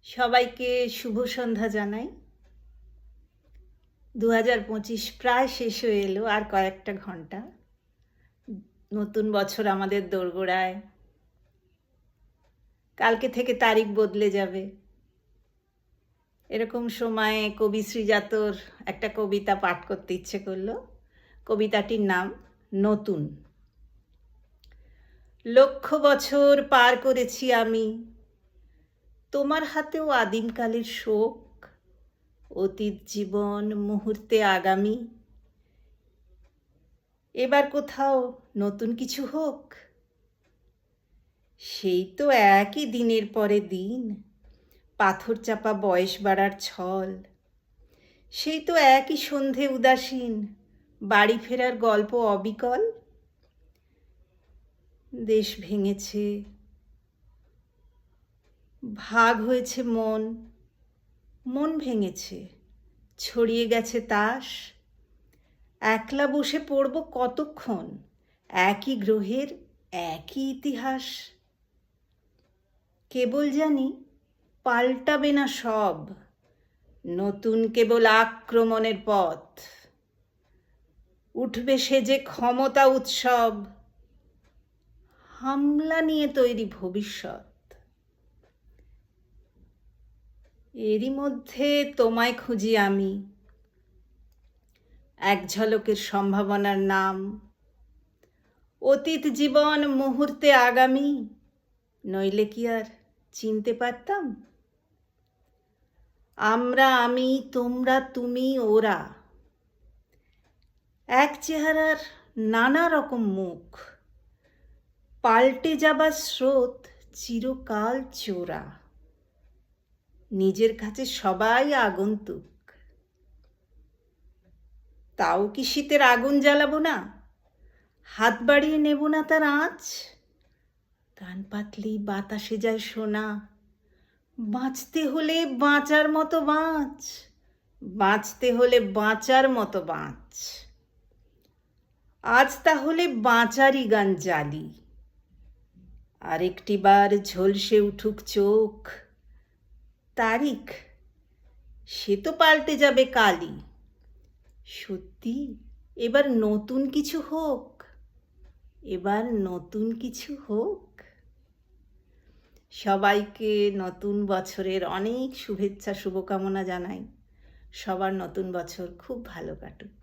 সবাইকে শুভ সন্ধ্যা জানাই। 2025 প্রায় শেষ হয়ে এলো, আর কয়েকটা ঘন্টা। নতুন বছর আমাদের দোরগোড়ায়। কালকে থেকে তারিখ বদলে যাবে। এরকম সময়ে কবি শ্রীজাতর একটা কবিতা পাঠ করতে ইচ্ছে করলো। কবিতাটির নাম নতুন। লক্ষ বছর পার করেছি আমি, তোমার হাতেও আদিমকালের শোক, অতীত জীবন মুহূর্তে আগামী। এবার কোথাও নতুন কিছু হোক। সেই তো একই দিনের পরে দিন, পাথর চাপা বয়স বাড়ার ছল। সেই তো একই সন্ধে উদাসীন, বাড়ি ফেরার গল্প অবিকল। দেশ ভেঙেছে, ভাগ হয়েছে মন, মন ভেঙেছে, ছড়িয়ে গেছে তাস। একলা বসে পড়ব কতক্ষণ, একই গ্রহের একই ইতিহাস। কেবল জানি পাল্টাবে না সব, নতুন কেবল আক্রমণের পথ। উঠবে সে যে ক্ষমতা উৎসব, হামলা নিয়ে তৈরি ভবিষ্যৎ। এরই মধ্যে তোমায় খুঁজি আমি, এক ঝলকের সম্ভাবনার নাম। অতীত জীবন মুহূর্তে আগামী, নইলে কি আর চিনতে পারতাম? আমরা আমি, তোমরা তুমি ওরা, এক চেহারার নানা রকম মুখ। পাল্টে যাবার স্রোত চিরকাল চোরা, নিজের কাছে সবাই আগন্তুক। তাও কি শীতের আগুন জ্বালাবো না, হাত বাড়িয়ে নেব না তার আঁচ? কান পাতলেই বাতাসে যায় শোনা, বাঁচতে হলে বাঁচার মতো বাঁচ, বাঁচতে হলে বাঁচার মতো বাঁচ। আজ তাহলে বাঁচারই গান জ্বালি, আরেকটি বার ঝলসে উঠুক চোখ। তারিখ সে তো পাল্টে যাবে কালই। সত্যি এবার নতুন কিছু হোক, এবার নতুন কিছু হোক। সবাইকে নতুন বছরের অনেক শুভেচ্ছা শুভকামনা জানাই। সবার নতুন বছর খুব ভালো কাটুক।